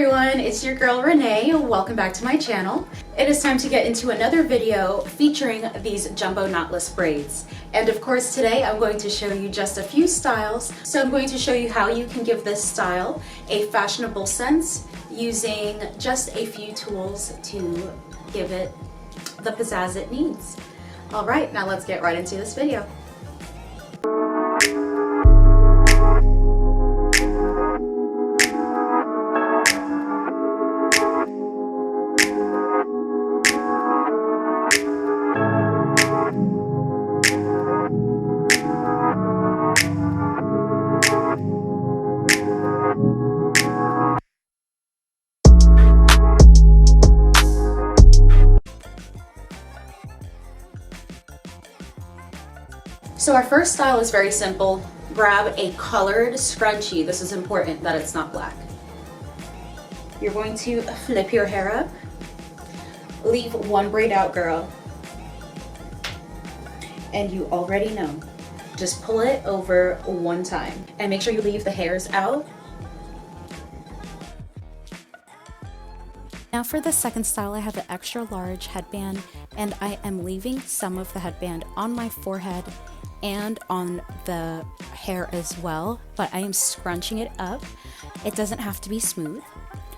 everyone, it's your girl Renee. Welcome back to my channel. It is time to get into another video featuring these jumbo knotless braids. And of course today I'm going to show you just a few styles. So I'm going to show you how you can give this style a fashionable sense using just a few tools to give it the pizzazz it needs. All right, now let's get right into this video. So our first style is very simple. Grab a colored scrunchie. This is important that it's not black. You're going to flip your hair up. Leave one braid out, girl. And you already know. Just pull it over one time. And make sure you leave the hairs out. Now for the second style, I have an extra large headband, and I am leaving some of the headband on my forehead and on the hair as well, but I am scrunching it up. It doesn't have to be smooth.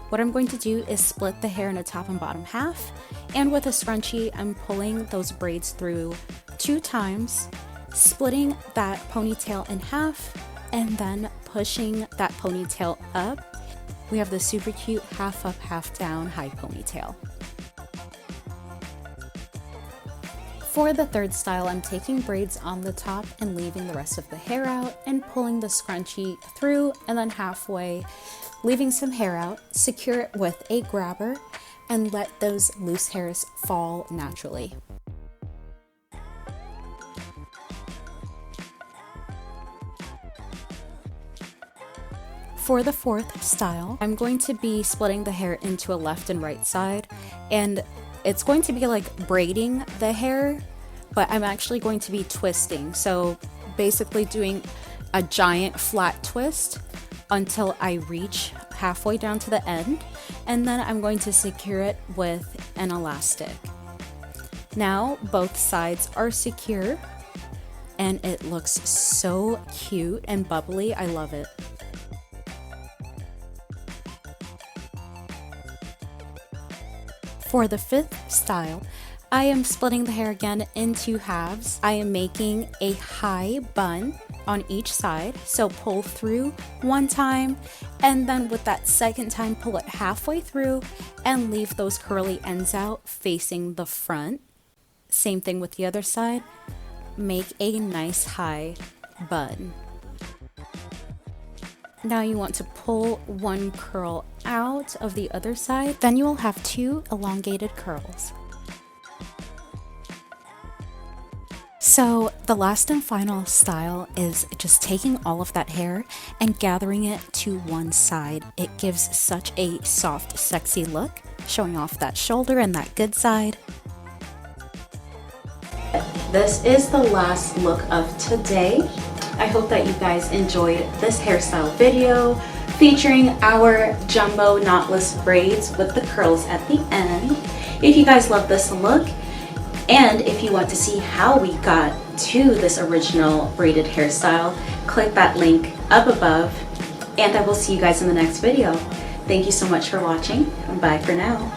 What I'm going to do is split the hair in a top and bottom half, and with a scrunchie, I'm pulling those braids through 2 times, splitting that ponytail in half, and then pushing that ponytail up. We have the super cute half up, half down high ponytail. For the third style, I'm taking braids on the top and leaving the rest of the hair out and pulling the scrunchie through and then halfway, leaving some hair out, secure it with a grabber, and let those loose hairs fall naturally. For the fourth style, I'm going to be splitting the hair into a left and right side, and it's going to be like braiding the hair, but I'm actually going to be twisting. So basically doing a giant flat twist until I reach halfway down to the end, and then I'm going to secure it with an elastic. Now both sides are secure, and it looks so cute and bubbly. I love it. For the fifth style, I am splitting the hair again into halves. I am making a high bun on each side, so pull through one time, and then with that second time, pull it halfway through and leave those curly ends out facing the front. Same thing with the other side. Make a nice high bun. Now you want to pull one curl out of the other side, then you will have 2 elongated curls. So the last and final style is just taking all of that hair and gathering it to one side. It gives such a soft, sexy look, showing off that shoulder and that good side. This is the last look of today. I hope that you guys enjoyed this hairstyle video featuring our jumbo knotless braids with the curls at the end. If you guys love this look, and if you want to see how we got to this original braided hairstyle, click that link up above, and I will see you guys in the next video. Thank you so much for watching, and bye for now.